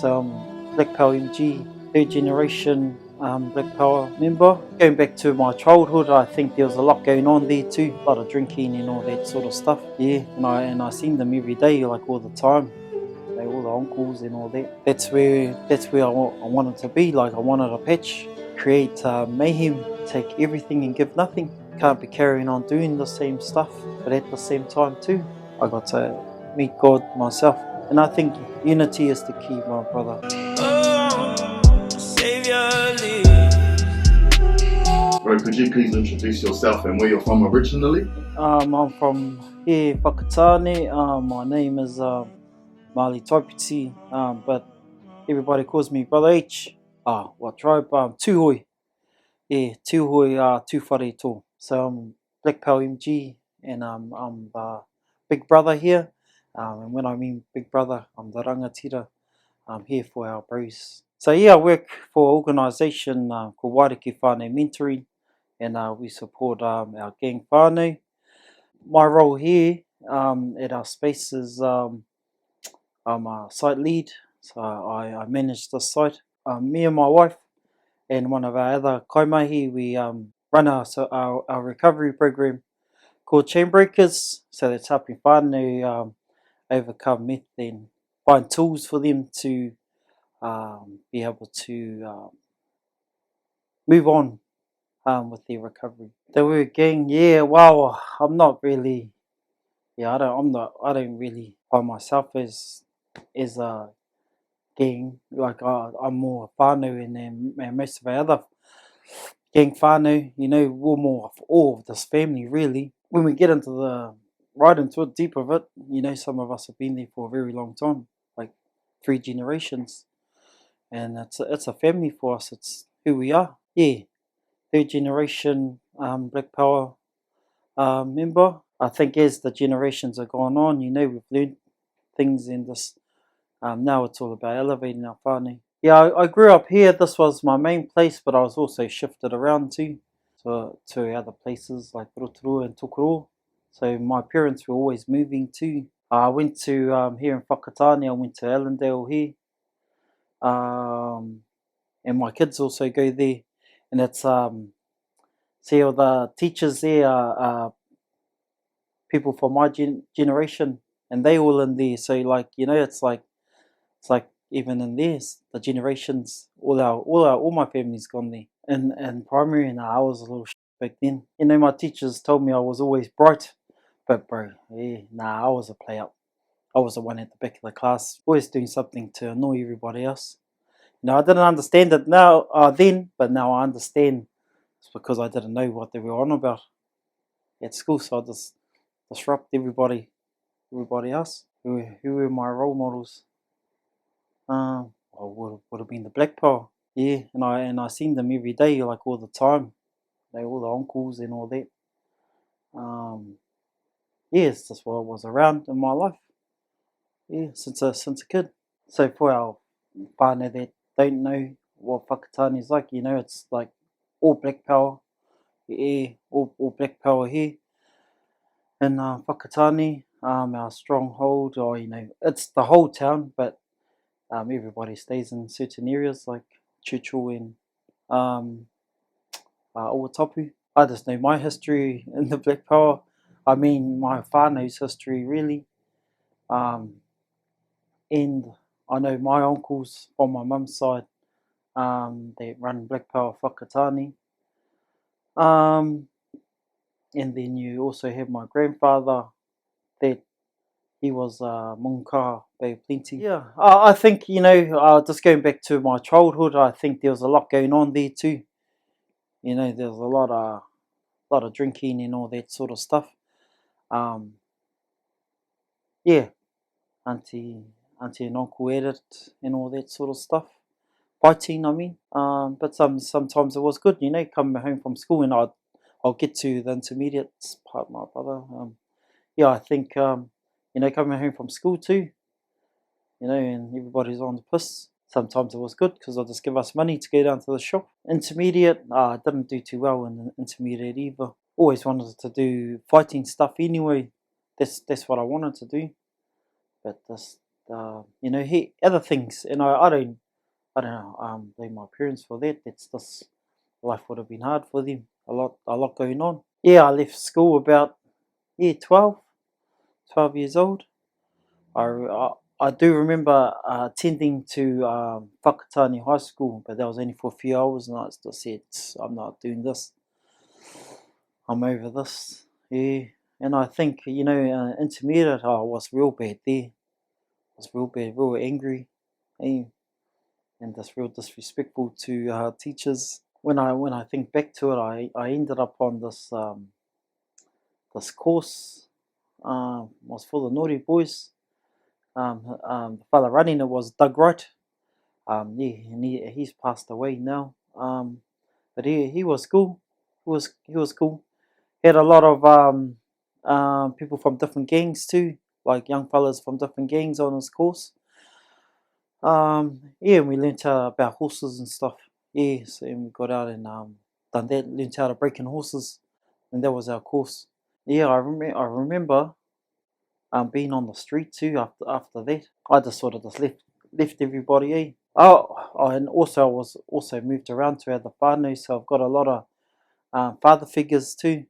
So I'm Black Power MG, third generation Black Power member. Going back to my childhood, I think there was a lot going on there too. A lot of drinking and all that sort of stuff. Yeah, and I seen them every day, like all the time. All the uncles and all that. That's where I wanted to be. Like I wanted a patch, create mayhem, take everything and give nothing. Can't be carrying on doing the same stuff, but at the same time too, I got to meet God myself. And I think unity is the key, my brother. Bro, could you please introduce yourself and where you're from originally? I'm from here, Whakatane. My name is Mali Taipiti, but everybody calls me Brother H. What tribe? Tuhoi. Yeah, Tuhoi, Tūwhare tō. So I'm Black Power MG, and I'm the big brother here. And when I mean big brother, I'm the rangatira. I'm here for our bros. So yeah, I work for an organisation called Whakatane Mentoring, and we support our gang whānau. My role here at our space is I'm a site lead, so I manage the site. Me and my wife and one of our other kaimahi, we run our recovery program called Chain Breakers. So that's helping whānau overcome meth and find tools for them to be able to move on with their recovery. The word gang, yeah, wow, I'm not really, I don't really find myself as a gang. Like I'm more whānau and most of our other gang whānau, we're more of all of this family really. When we get right into it, deep of it, some of us have been there for a very long time, like 3 generations. And it's a family for us, it's who we are. Yeah, third generation Black Power member. I think as the generations are gone on, we've learned things in this. Now it's all about elevating our whānau. Yeah, I grew up here. This was my main place, but I was also shifted around too to other places like Rotorua and Tokoroa. So my parents were always moving too. I went to here in Whakatane. I went to Allendale here, and my kids also go there. And it's see all the teachers there are people from my generation, and they all in there. So like it's like even in this, the generations, all my family's gone there. And primary, and I was a little back then. My teachers told me I was always bright, but bro, I was a play up. I was the one at the back of the class, always doing something to annoy everybody else. I didn't understand it now then, but now I understand. It's because I didn't know what they were on about at school, so I just disrupt everybody else. Who were my role models? Would have been the Black Power. Yeah, and I seen them every day, like all the time. All the uncles and all that. Yeah, it's just what was around in my life. Yeah, since a kid. So for our whānau that don't know what Whakatane is like, it's like all Black Power. Yeah, all Black Power here. And Whakatane, our stronghold, or it's the whole town, but everybody stays in certain areas like Chuchu and Owatapu. I just know my history in the Black Power. I mean, my whānau's history, really. And I know my uncles on my mum's side that run Black Power Whakatane. And then you also have my grandfather that he was Munka Bay of Plenty. Yeah, I think, just going back to my childhood, I think there was a lot going on there too. There was a lot of drinking and all that sort of stuff. Yeah, auntie and uncle had it and all that sort of stuff. Fighting, I mean. But sometimes it was good, coming home from school, and I'll get to the intermediates part, my brother. Yeah, I think coming home from school too, and everybody's on the piss. Sometimes it was good because they'll just give us money to go down to the shop. Intermediate, I didn't do too well in the intermediate either. Always wanted to do fighting stuff anyway. That's what I wanted to do. But this other things. And I don't know, blame my parents for that. That's just life would have been hard for them. A lot going on. Yeah, I left school about 12 years old. I do remember attending to Whakatane High School, but that was only for a few hours, and I just said, I'm not doing this. I'm over this. Yeah, and I think intermediate, I was real bad there. I was real bad, real angry, eh, and just real disrespectful to teachers. When I think back to it, I ended up on this course. Was for the naughty boys. The father running it was Doug Wright. Yeah, and he's passed away now. But he was cool. He was cool. He had a lot of people from different gangs too, like young fellas from different gangs on his course. Yeah, and we learnt about horses and stuff. Yes, and we got out and done that. Learnt how to break in horses, and that was our course. Yeah, I remember being on the street too after that. I just sort of just left everybody. And also I was also moved around to other whānau, so I've got a lot of father figures too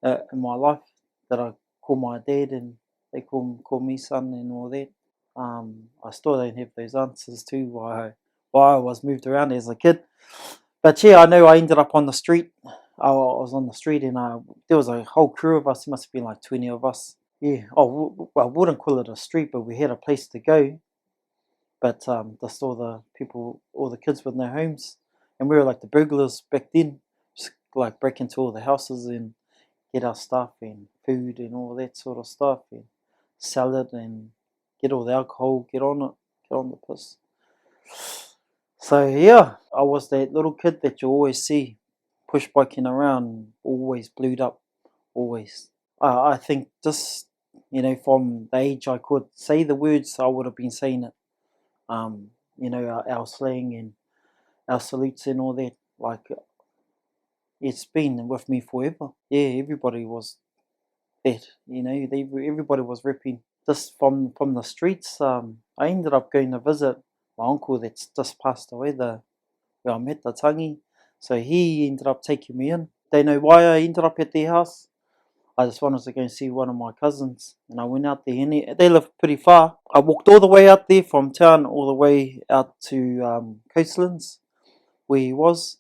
in my life that I call my dad, and they call me son and all that. I still don't have those answers to why I was moved around as a kid. But yeah, I know I ended up on the street. I was on the street, and there was a whole crew of us. There must have been like 20 of us. Yeah. Oh, well, I wouldn't call it a street, but we had a place to go. But just all the people, all the kids with no homes, and we were like the burglars back then. Just like break into all the houses and get our stuff and food and all that sort of stuff, and sell it and get all the alcohol, get on it, get on the piss. So yeah, I was that little kid that you always see push biking around, always blued up, always. I think just from the age I could say the words, I would have been saying it. Our slang and our salutes and all that. Like it's been with me forever. Yeah, everybody was that. Everybody was ripping. Just from the streets. I ended up going to visit my uncle that's just passed away. Where I met the tangi. So he ended up taking me in. They know why I ended up at their house. I just wanted to go and see one of my cousins, and I went out there, and they live pretty far. I walked all the way out there from town, all the way out to Coastlands, where he was,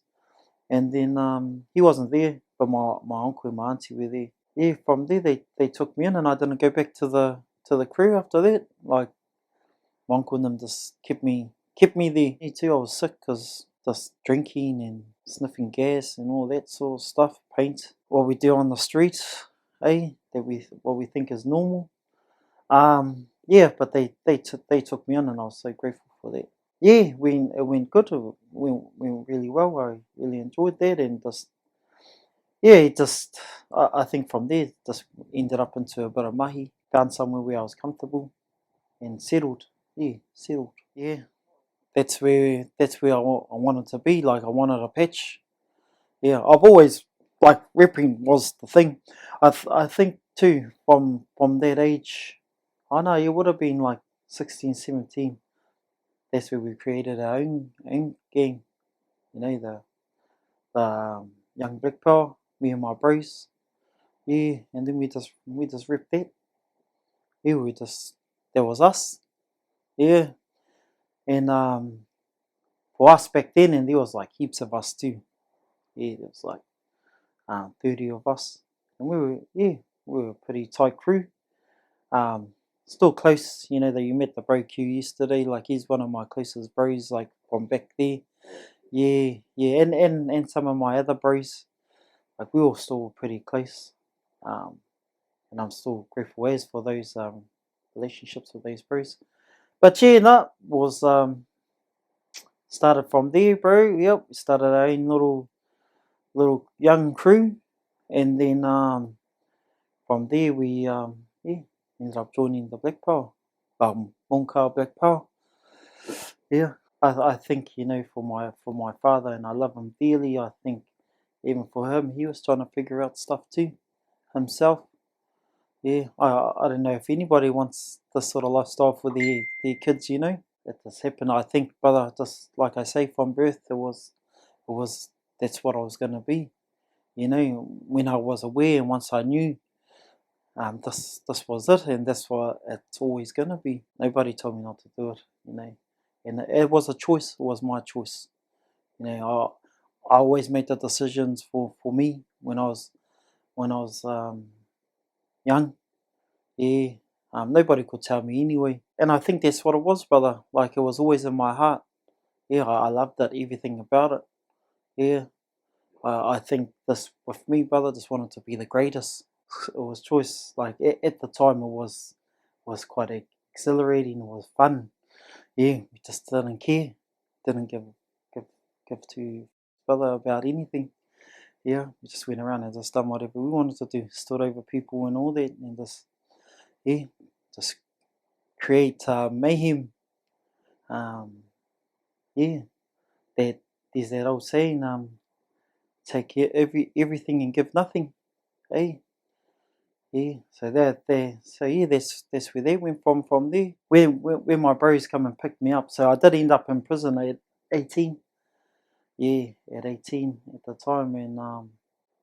and then he wasn't there, but my uncle and my auntie were there. Yeah, from there they took me in, and I didn't go back to the crew after that. Like my uncle and them just kept me there. Me too. I was sick because just drinking and sniffing gas and all that sort of stuff. Paint. What we do on the streets, what we think is normal. Yeah, but they took me on, and I was so grateful for that. Yeah, it went good. It went really well. I really enjoyed that, and just yeah, I think from there just ended up into a bit of mahi. Found somewhere where I was comfortable and settled. Yeah, settled. Yeah, that's where I wanted to be. Like I wanted a patch. Yeah, I've always like repping was the thing. I think too from that age, I know it would have been like 16, 17. That's where we created our own gang. The young black power, me and my bros. Yeah, and then we just ripped that. Yeah, that was us. Yeah, and for us back then, and there was like heaps of us too. Yeah, there was like 30 of us, and we were a pretty tight crew. Um, Still close, that you met the bro Q yesterday. Like he's one of my closest bros, like from back there. Yeah, yeah, and some of my other bros, like we all still pretty close. Um, and I'm still grateful as for those relationships with those bros. But yeah, that was started from there, bro. Yep, we started our own little young crew, and then from there we ended up joining the Black Power, Monka Black Power. Yeah, I think for my father, and I love him dearly. I think even for him, he was trying to figure out stuff too himself. Yeah, I don't know if anybody wants this sort of lifestyle for their kids, you know. That this happened. I think, brother, just like I say, from birth, it was that's what I was gonna be. You know, when I was aware and once I knew, this was it, and that's what it's always gonna be. Nobody told me not to do it, you know, and it was a choice. It was my choice. You know, I always made the decisions for me when I was young. Yeah, nobody could tell me anyway, and I think that's what it was, brother. Like it was always in my heart. Yeah, I loved that everything about it. Yeah, I think this with me, brother. Just wanted to be the greatest. It was choice. Like at the time, it was quite exhilarating. It was fun. Yeah, we just didn't care. Didn't give give to brother about anything. Yeah, we just went around and just done whatever we wanted to do. Stood over people and all that, and just yeah, just create mayhem. Um, yeah, that there's that old saying, take everything and give nothing. Hey, yeah. So that there, so yeah, that's where they went from there. When my bros come and picked me up, so I did end up in prison at 18. Yeah, at 18 at the time, and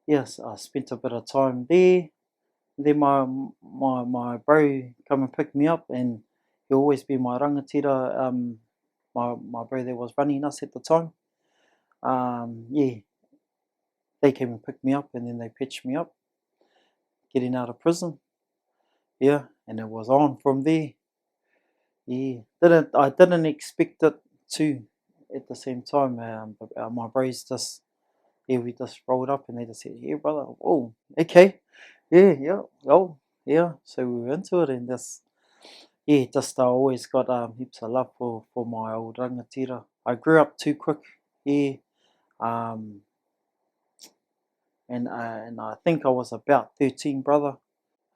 yes, I spent a bit of time there. Then my bro come and picked me up, and he always be my rangatira. My bro that was running us at the time. Yeah, they came and picked me up, and then they patched me up, getting out of prison. Yeah, and it was on from there. Yeah, I didn't expect it to. At the same time, but, my bros just yeah we just rolled up and they just said, "Yeah, brother, oh, okay, yeah, oh, yeah." So we were into it, and just yeah, just I always got heaps of love for my old rangatira. I grew up too quick, yeah, um, and I think I was about 13, brother,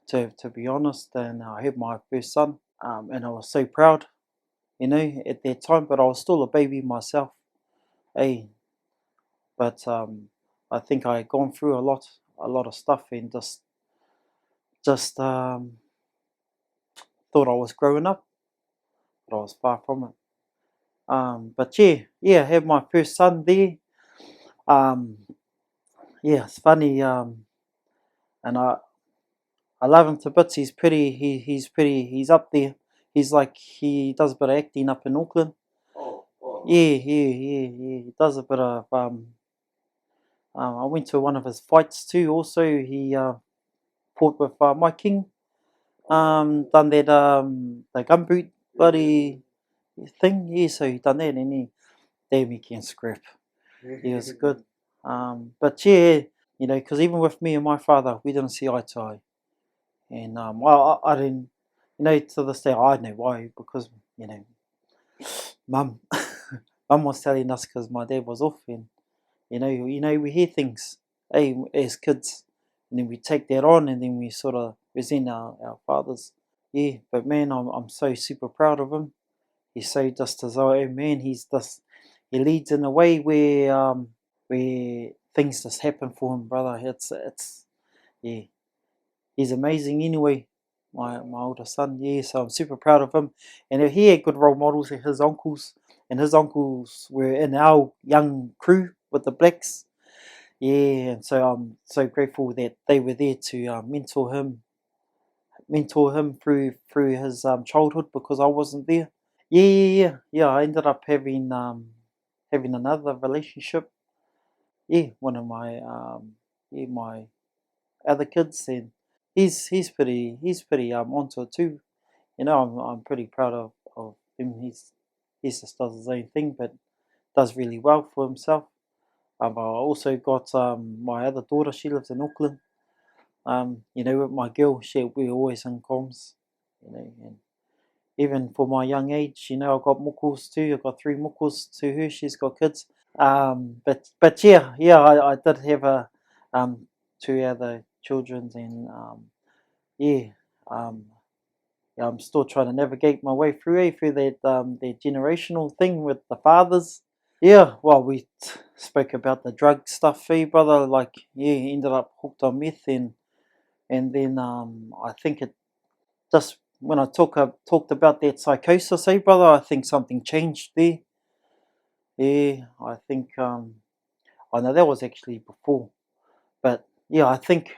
to be honest, and I had my first son, and I was so proud, you know, at that time, but I was still a baby myself, hey, but I think I had gone through a lot of stuff, and just thought I was growing up, but I was far from it. But yeah, I had my first son there. Um, yeah, it's funny. And I love him to bits. He's pretty. He's pretty. He's up there. He's like he does a bit of acting up in Auckland. Yeah. He does a bit of. I went to one of his fights too. Also, he fought with my king. Done that the gumboot bloody thing. Yeah, so he done that, and he damn he can scrap. He was good. But yeah, you know, because even with me and my father, we didn't see eye to eye, and I didn't, you know, to this day I know why, because you know, mum, mum was telling us because my dad was off, and you know, we hear things, hey, as kids, and then we take that on, and then we sort of resent our fathers. Yeah, but man, I'm so super proud of him. He's so just as oh man, he leads in a way where things just happen for him, brother. It's yeah, he's amazing anyway. My older son, yeah, so I'm super proud of him. And he had good role models, his uncles, and his uncles were in our young crew with the blacks. Yeah, and so I'm so grateful that they were there to mentor him through his childhood because I wasn't there. Yeah. I ended up having another relationship. Yeah, one of my other kids, and he's pretty onto it too. You know, I'm pretty proud of him. He's just does his own thing, but does really well for himself. I also got my other daughter. She lives in Auckland. You know, with my girl, we're always in comms. You know, and even for my young age, you know, I got muckles too. I got three muckles to her. She's got kids. But yeah, I did have two other children, and yeah, um, yeah, I'm still trying to navigate my way through that generational thing with the fathers. Yeah, well, we spoke about the drug stuff, brother. Like, yeah, ended up hooked on meth, And then I think it just when I talked about that psychosis, brother, I think something changed there. Yeah, I think I know that was actually before, but yeah, I think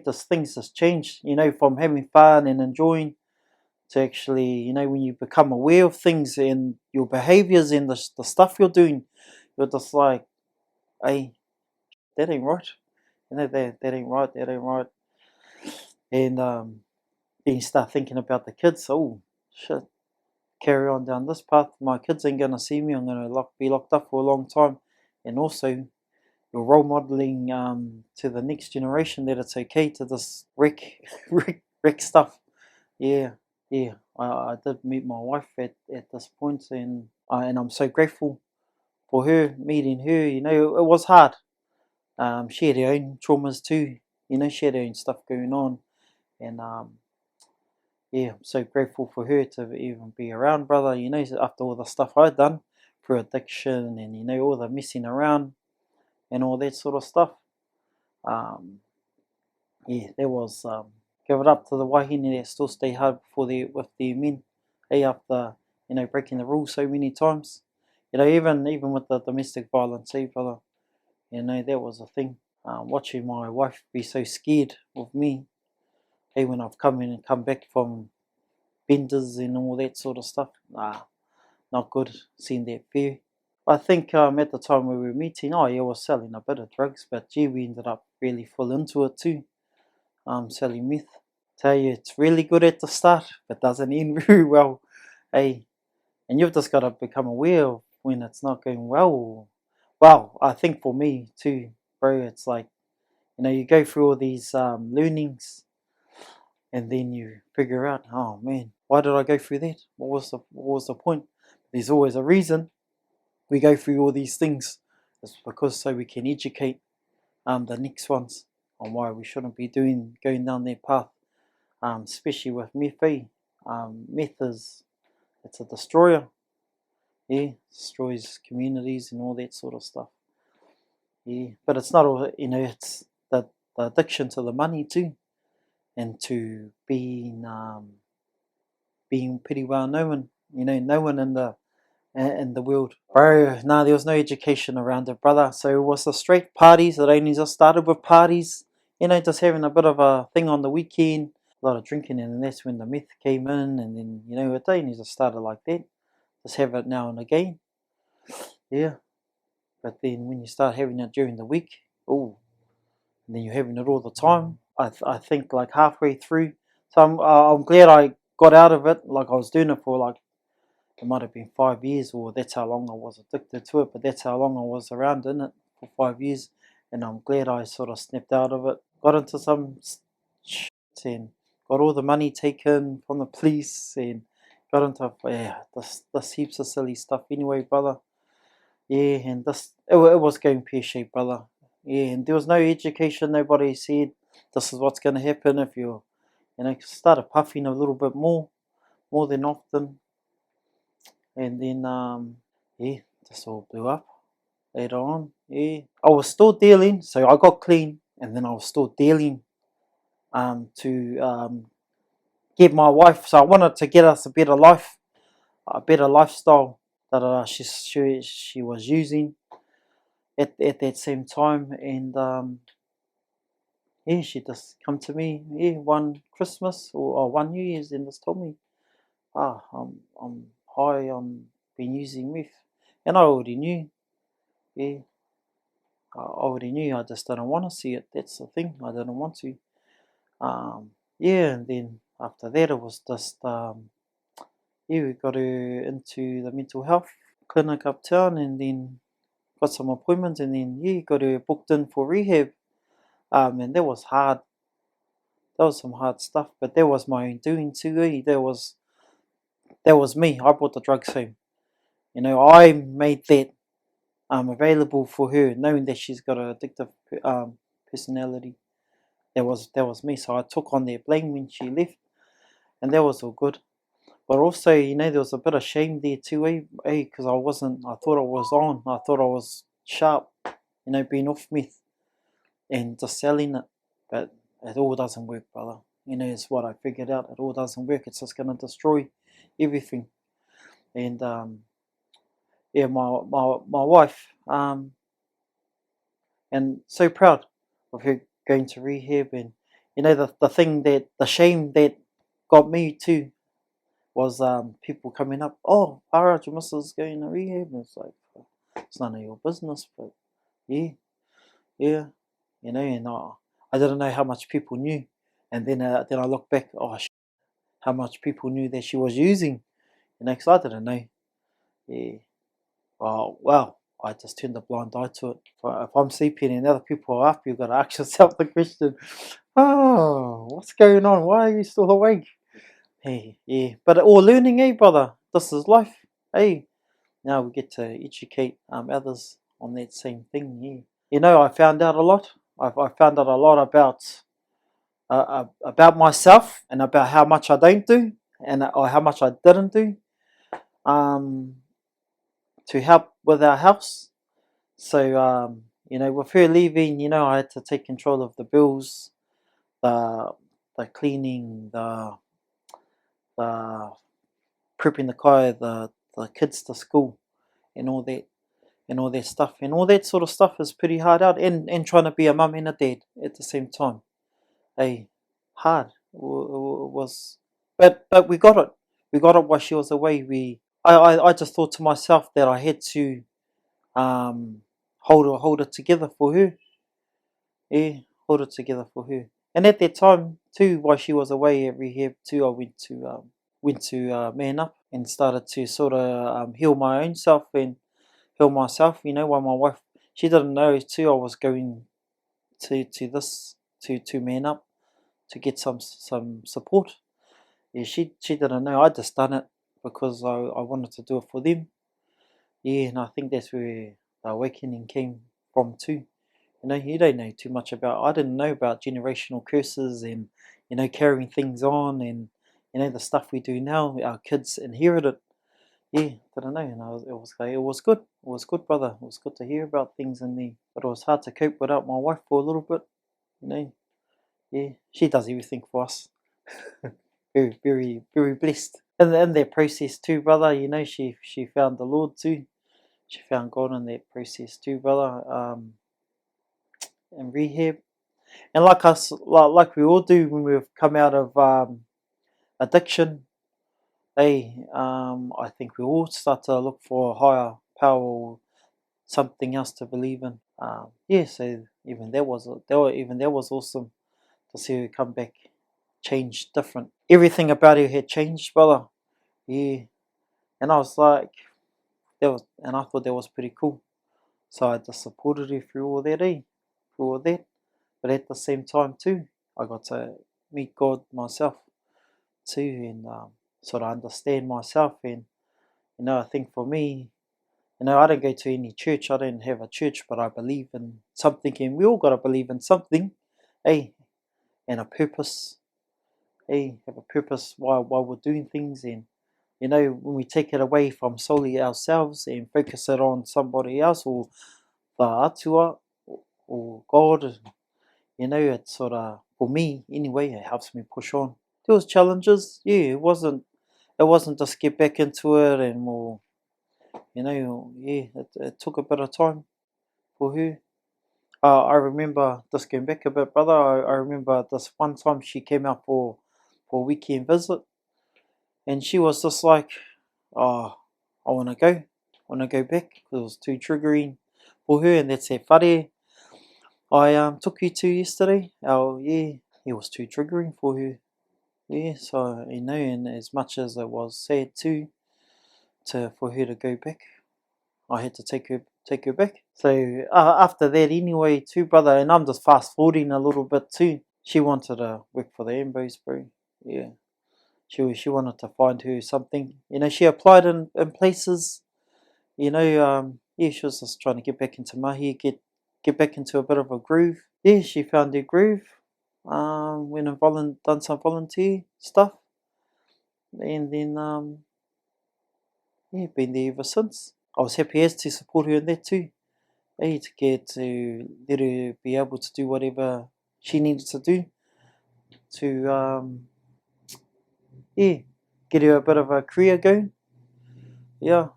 this things has changed. From having fun and enjoying to actually, when you become aware of things and your behaviors and the stuff you're doing, you're just like, hey, that ain't right. That ain't right. That ain't right. And then you start thinking about the kids. Oh shit, carry on down this path. My kids ain't gonna see me. I'm gonna be locked up for a long time. And also, you're role modeling to the next generation that it's okay to just wreck stuff. Yeah, yeah. I did meet my wife at this point, and I'm so grateful for her meeting her. It was hard. She had her own traumas too. She had her own stuff going on, and yeah, I'm so grateful for her to even be around, brother. After all the stuff I'd done for addiction and all the messing around and all that sort of stuff. Um, yeah, there was give it up to the wahine that still stay hard with the men. Hey, after breaking the rules so many times. Even with the domestic violence, hey brother. That was a thing. Watching my wife be so scared of me. Hey, when I've come in and come back from benders and all that sort of stuff. Nah, not good. Seeing that fear. I think at the time we were meeting, oh yeah, I was selling a bit of drugs, but gee, we ended up really full into it too. Selling meth. Tell you, it's really good at the start, but doesn't end very well. Hey, and you've just got to become aware of when it's not going well. Well, I think for me too, bro, it's like you go through all these learnings, and then you figure out, oh man, why did I go through that? What was the point? There's always a reason we go through all these things. It's because so we can educate the next ones on why we shouldn't be going down that path. Especially with meth. Meth it's a destroyer. Yeah, destroys communities and all that sort of stuff. Yeah, but it's not all. It's the addiction to the money too, and to being pretty well known. Known in the world. Bro, nah, there was no education around it, brother. So it was the straight parties. It only just started with parties. Just having a bit of a thing on the weekend, a lot of drinking, and then that's when the meth came in, and then it only just started like that. Just have it now and again, yeah. But then when you start having it during the week, oh, and then you're having it all the time. I think like halfway through, so I'm glad I got out of it. Like I was doing it for like it might have been 5 years, or that's how long I was addicted to it. But that's how long I was around in it for 5 years, and I'm glad I sort of snapped out of it. Got into some shit and got all the money taken from the police, and got into this heaps of silly stuff. Anyway, brother, yeah, and it was going pear shaped, brother. Yeah, and there was no education. Nobody said this is what's going to happen if you started puffing a little bit more than often, and then yeah, this all blew up later on. Yeah, I was still dealing, so I got clean, and then I was still dealing to get my wife. So I wanted to get us a better lifestyle that she was using at that same time, and yeah, she just come to me, yeah, one Christmas or one New Year's, and just told me, I'm high, been using meth, and I already knew, yeah, I already knew. I just didn't want to see it. That's the thing. I didn't want to. Yeah, and then after that, it was just yeah, we got her into the mental health clinic uptown, and then got some appointments, and then yeah, got her booked in for rehab. And that was hard. That was some hard stuff, but that was my own doing too. That was me. I brought the drugs home. I made that available for her, knowing that she's got an addictive personality. That was me. So I took on that blame when she left, and that was all good. But also, there was a bit of shame there too, because I wasn't. I thought I was on. I thought I was sharp, being off meth and just selling it. But it all doesn't work, brother. It's what I figured out. It all doesn't work. It's just gonna destroy everything. And yeah, my wife, and so proud of her going to rehab. And the shame that got me too was people coming up, oh, alright, your missus going to rehab. And it's like, it's none of your business. But yeah, yeah, and I didn't know how much people knew. And then I look back, oh, how much people knew that she was using. Because I didn't know. Yeah. Well, I just turned a blind eye to it. If I'm sleeping and other people are up, you've got to ask yourself the question, oh, what's going on? Why are you still awake? Hey, yeah. But all learning, brother? This is life. Hey, now we get to educate others on that same thing. Yeah. I found out a lot. I found out a lot about myself and about how much I don't do and or how much I didn't do to help with our house. So with her leaving, I had to take control of the bills, the cleaning, the prepping the car, the kids to school, and all that stuff, and all that sort of stuff is pretty hard out, and trying to be a mum and a dad at the same time. Hey, hard was, but we got it. We got it while she was away. I just thought to myself that I had to hold it together for her. Yeah, hold it together for her. And at that time too, while she was away at rehab too, I went to man up and started to sort of heal my own self and heal myself. While my wife, she didn't know too, I was going to man up to get some support. Yeah, she didn't know. I just done it because I wanted to do it for them. Yeah, and I think that's where the awakening came from too. You don't know too much about. I didn't know about generational curses and carrying things on and the stuff we do now. Our kids inherit it. Yeah, didn't know, and it was good. It was good, brother. It was good to hear about things in there, but it was hard to cope without my wife for a little bit. You know, yeah, she does everything for us. Very, very, very blessed. And in that process too, brother. She found the Lord too. She found God in that process too, brother. In rehab. And like us, like we all do when we've come out of addiction, I think we all start to look for a higher power or something else to believe in. Yeah, so even that was awesome to see her come back, changed, different. Everything about her had changed, brother. Yeah, and I was like, and I thought that was pretty cool. So I just supported her through all that, through all that. But at the same time too, I got to meet God myself too, and sort of understand myself. And I think for me, I don't go to any church. I don't have a church, but I believe in something, and we all got to believe in something, and a purpose. Have a purpose while we're doing things, and when we take it away from solely ourselves and focus it on somebody else or the atua or God. It's sort of, for me anyway, it helps me push on. There was challenges, yeah. It wasn't just get back into it and more. Yeah. It took a bit of time for her. I remember just going back a bit, brother. I remember this one time she came out for a weekend visit, and she was just like, "Oh, I want to go back because it was too triggering for her." And that's her whare I took you to yesterday. Oh yeah, it was too triggering for her. Yeah, so and as much as it was sad too, for her to go back, I had to take her back. So after that, anyway, too, brother, and I'm just fast forwarding a little bit too. She wanted to work for the Ambos, bro. Yeah, she wanted to find her something. She applied in places. Yeah, she was just trying to get back into mahi, get back into a bit of a groove. Yeah, she found her groove. Went and done some volunteer stuff, and then yeah, been there ever since. I was happy as to support her in that too. To let her be able to do whatever she needed to do. to get her a bit of a career going. Yeah,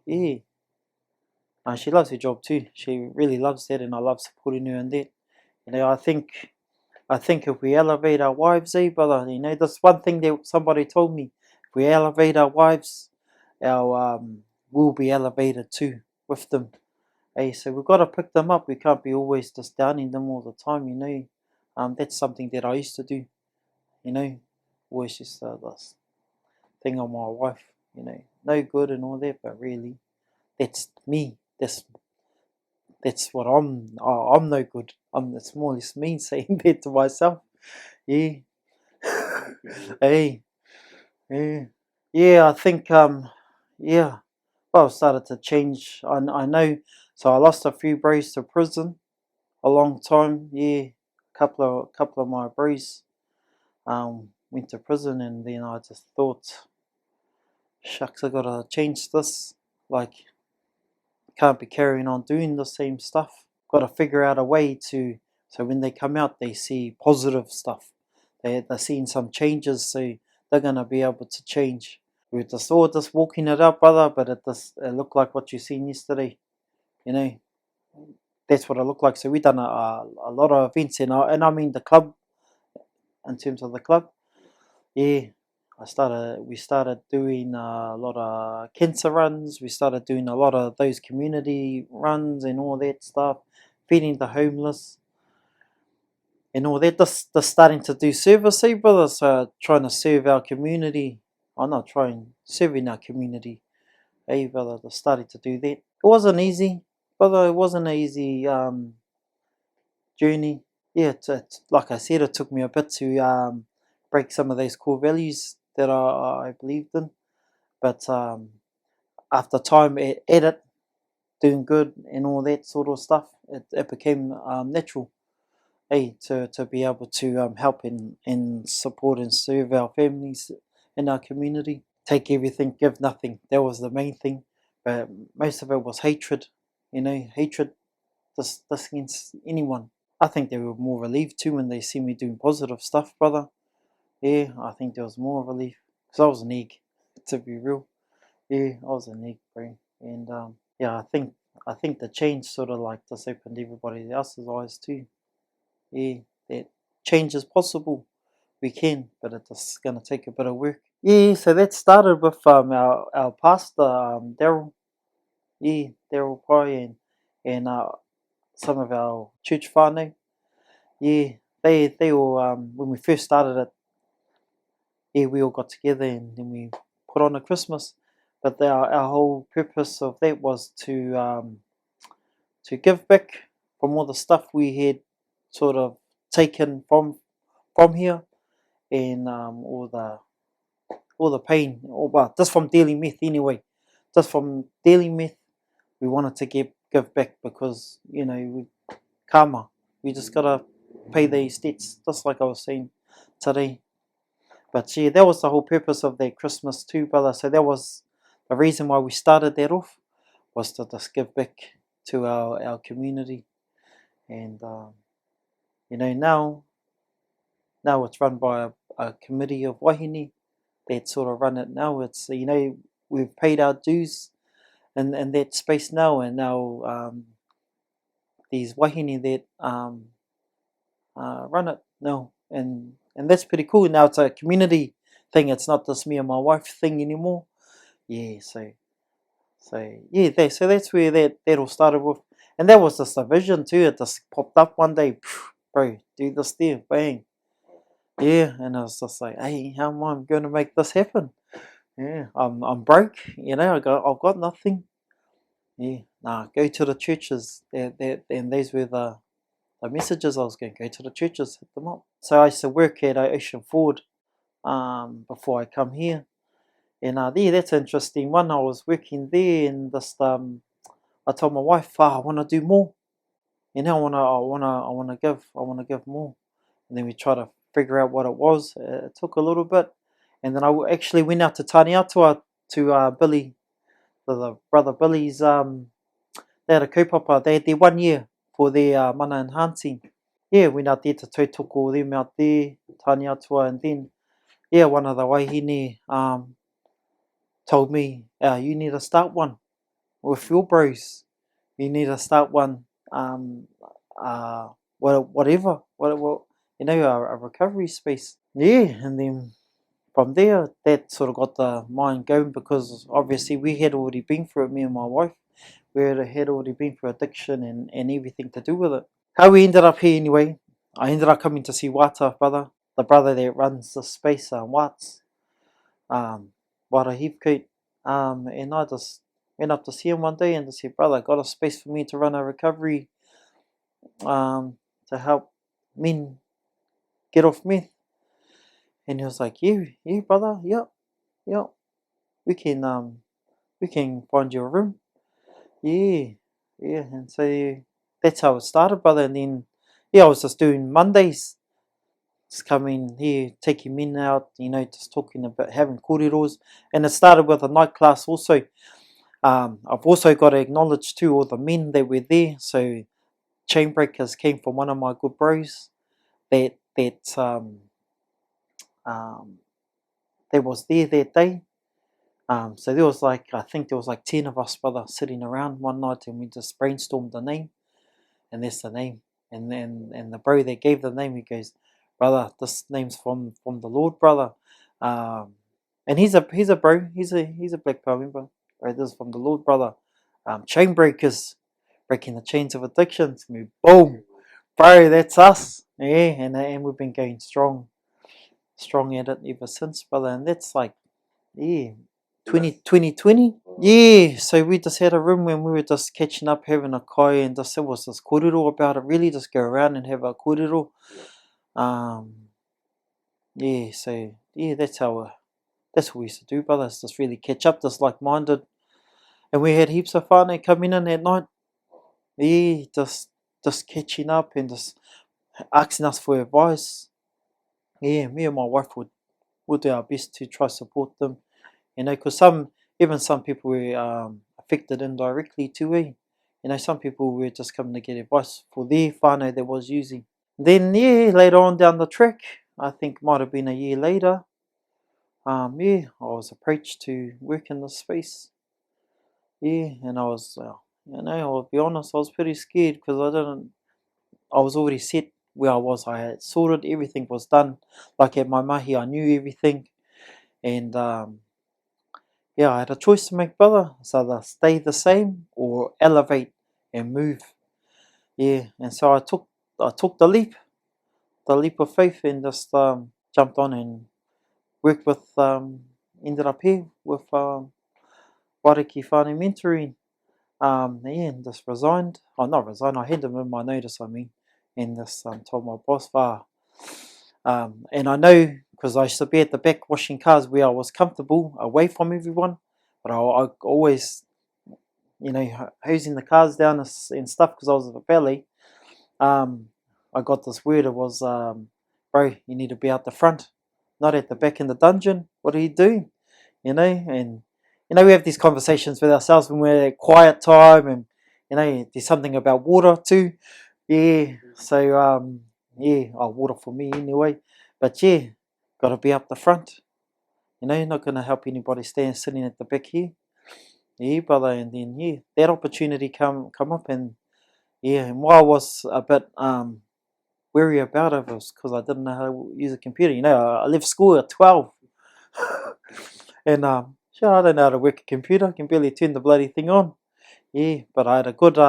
yeah. She loves her job too. She really loves that, and I love supporting her in that. I think if we elevate our wives, brother, that's one thing that somebody told me. If we elevate our wives, our we'll be elevated too with them. So we've got to pick them up. We can't be always just downing them all the time. That's something that I used to do. Always just this thing on my wife. No good and all that, but really, that's me. That's what I'm. I'm no good. It's more or less me saying that to myself. Yeah. Hey. Yeah. Yeah. I think. Yeah. Well, I started to change. I know. So I lost a few bros to prison a long time. Yeah. Couple of my bros went to prison, and then I just thought, shucks, I gotta change this. Like, can't be carrying on doing the same stuff. Got to figure out a way to, so when they come out, they see positive stuff. They're seeing some changes, so they're gonna be able to change. We were just walking it up, brother, but it looked like what you seen yesterday. You know, that's what it looked like. So we done a lot of events, and I mean the club, in terms of the club. Yeah, we started doing a lot of cancer runs. We started doing a lot of those community runs and all that stuff, feeding the homeless and all that. Just starting to do service, brother. So trying to serve our community. I'm not trying, serving our community, brother. Just starting to do that. It wasn't easy, brother. It wasn't an easy journey. Yeah, like I said, it took me a bit to break some of those core values that I believed in. But after time at it, doing good and all that sort of stuff, it became natural, to be able to help and support and serve our families in our community. Take everything, give nothing. That was the main thing. But most of it was hatred, hatred just against anyone. I think they were more relieved too when they see me doing positive stuff, brother. Yeah, I think there was more relief because I was an egg, to be real. Yeah, I was an egg, bro. And yeah, I think the change sort of like just opened everybody else's eyes too. Yeah, that change is possible. We can, but it's just gonna take a bit of work. Yeah, so that started with our pastor Daryl. Yeah, Daryl Pye and some of our church whānau. Yeah, they all when we first started it, yeah, we all got together and then we put on a Christmas. But our whole purpose of that was to give back from all the stuff we had sort of taken from here, and all the pain, or well, just from dealing meth anyway, just from dealing meth, we wanted to give back because karma. We just gotta pay these debts, just like I was saying today. But yeah, that was the whole purpose of that Christmas too, brother. So that was the reason why we started that off, was to just give back to our community. And now it's run by a committee of wahine that sort of run it now. It's we've paid our dues in that space now, and now these wahine that run it now, and that's pretty cool. Now it's a community thing. It's not just me and my wife thing anymore. Yeah, so yeah, so that's where that all started with, and that was just a vision too. It just popped up one day, bro. Do this there, bang. Yeah, and I was just like, hey, how am I going to make this happen? Yeah, I'm broke. I've got nothing. Yeah, nah, go to the churches. And these were the messages I was going to go to the churches, hit them up. So I used to work at Ocean Ford before I come here. And yeah, that's an interesting one. I was working there, and just I told my wife, I want to do more. I want to give more. And then we tried to figure out what it was. It took a little bit, and then I actually went out to Taniatua to Billy, the brother Billy's. They had a kaupapa. They had their 1 year for their mana enhancing. yeah, went out there to tautoko them out there, Tani Atua, and then, yeah, one of the wahine told me, you need to start one with your bros. You need to start one, whatever, a recovery space. Yeah, and then from there, that sort of got the mind going because obviously we had already been through it, me and my wife. We had already been through addiction and everything to do with it. How we ended up here anyway, I ended up coming to see Wata, brother, the brother that runs the space, Watts, Wata Heathcote, and I just went up to see him one day and just said, brother, got a space for me to run a recovery, to help men get off meth. And he was like, yeah, brother, yeah, we can find you a room. Yeah, and so that's how it started, brother. And then, yeah, I was just doing Mondays, just coming here, taking men out, just talking about having kōreros. And it started with a night class also. I've also got to acknowledge too all the men that were there. So Chainbreakers came from one of my good bros that was there that day. So there was I think there was 10 of us, brother, sitting around one night, and we just brainstormed the name, and that's the name. And the bro that gave the name, he goes, brother, this name's from the Lord, brother. And he's a bro, he's a black power member. Right, this is from the Lord, brother. Chain breakers, breaking the chains of addictions. Boom, bro, that's us. Yeah, and we've been going strong at it ever since, brother. And that's yeah, 2020. Yeah, so we just had a room when we were just catching up, having a kai, and just it was just kōrero about it. Really, just go around and have a kōrero. Yeah, so yeah, that's what we used to do, brothers. Just really catch up, just like-minded, and we had heaps of fun coming in at night. Yeah, just catching up and just asking us for advice. Yeah, me and my wife would do our best to try support them. Because some people were affected indirectly too. Some people were just coming to get advice for their whānau that was using. Then, yeah, later on down the track, I think might have been a year later, I was approached to work in this space. Yeah, and I was, I'll be honest, I was pretty scared because I was already set where I was. I had sorted, everything was done. Like at my mahi, I knew everything. And, yeah, I had a choice to make, brother. It's either stay the same or elevate and move. Yeah, and so I took the leap of faith, and just jumped on and worked with, ended up here with Wariki Whānau Mentoring. And just resigned. Oh, not resigned, I handed in my notice, and just told my boss, and I know, because I used to be at the back washing cars where I was comfortable away from everyone, but I always, hosing the cars down and stuff because I was at the valley. I got this word. It was, bro, you need to be out the front, not at the back in the dungeon. What are you doing? And we have these conversations with ourselves when we're at quiet time, and there's something about water too. Yeah, so water for me anyway. But yeah, gotta be up the front. You're not gonna help anybody sitting at the back here. Yeah, brother. And then that opportunity come up, and and while I was a bit wary about it, was because I didn't know how to use a computer. I left school at 12, and sure, I don't know how to work a computer. I can barely turn the bloody thing on. Yeah, but I had a good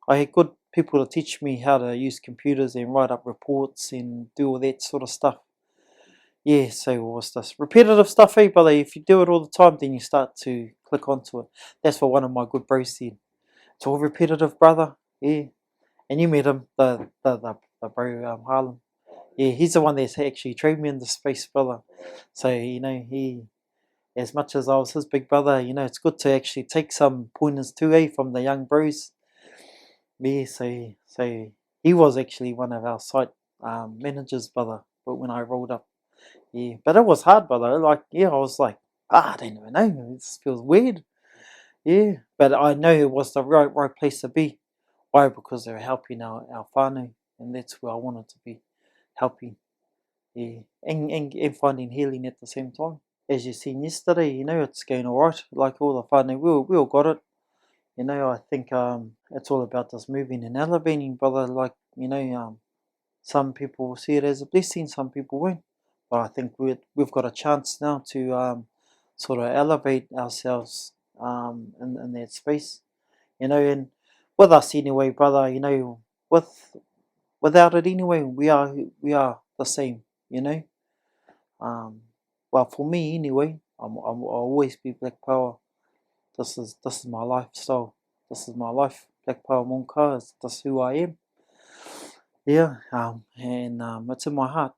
I had good people to teach me how to use computers and write up reports and do all that sort of stuff. Yeah, so it was just repetitive stuff, but if you do it all the time, then you start to click onto it. That's what one of my good bros said. It's all repetitive, brother. Yeah, and you met him, the bro, Harlem. Yeah, he's the one that's actually trained me in the space, brother. So he, as much as I was his big brother, it's good to actually take some pointers too, from the young bros. Yeah, so he was actually one of our site managers, brother. But when I rolled up, yeah, but it was hard, brother. I was like, I don't even know. It just feels weird. Yeah, but I know it was the right place to be. Why? Because they're helping our whānau, and that's where I wanted to be, helping, yeah, and finding healing at the same time. As you seen yesterday, it's going alright. Like all the whānau, we all got it. I think it's all about us moving and elevating, brother. Like, some people will see it as a blessing, some people won't. But I think we've got a chance now to sort of elevate ourselves in that space, and with us anyway, brother. With without it anyway, we are the same. You know. Well, for me anyway, I'll always be Black Power. This is my lifestyle. This is my life. Black Power Monka is that's who I am. Yeah. And it's in my heart,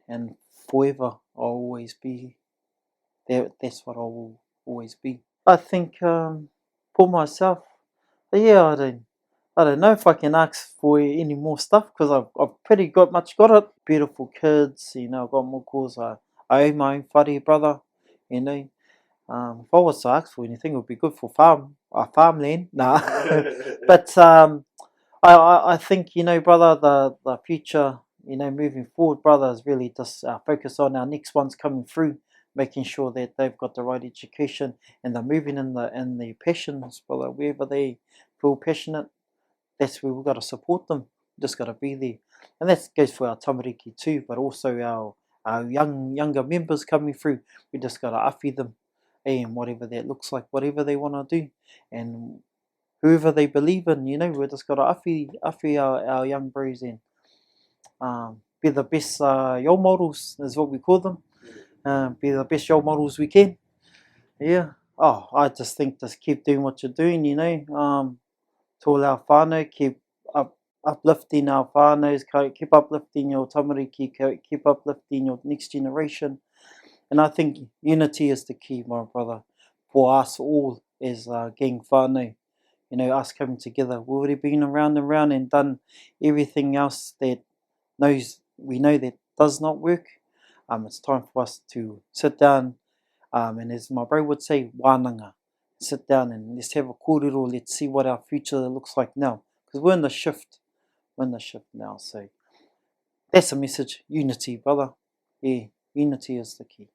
and forever I'll always be there. That's what I will always be. I think for myself, yeah, I don't know if I can ask for any more stuff because I've pretty much got it. Beautiful kids, I've got more calls. I own my own whare, brother. You know, if I was to ask for anything, it would be good for farmland. Nah, but I think brother, the future, moving forward, brother, is really just focus on our next ones coming through, making sure that they've got the right education and they're moving in the passions, brother. Wherever they feel passionate, that's where we've got to support them. Just got to be there, and that goes for our tamariki too, but also our younger members coming through. We just got to affy them, and whatever that looks like, whatever they want to do, and whoever they believe in, we just got to affy our young bros and be the best role models is what we call them. Be the best role models we can. Yeah. Oh, I just think just keep doing what you're doing. To all our whānau, keep uplifting our whānaus, keep uplifting your tamariki, keep uplifting your next generation. And I think unity is the key, my brother, for us all as gang whānau. Us coming together. We've already been around and around and done everything else that we know that does not work. It's time for us to sit down, and as my bro would say, wānanga. Sit down and let's have a kōrero. Let's see what our future looks like now. Because we're in the shift. We're in the shift now. So that's a message. Unity, brother. Yeah, unity is the key.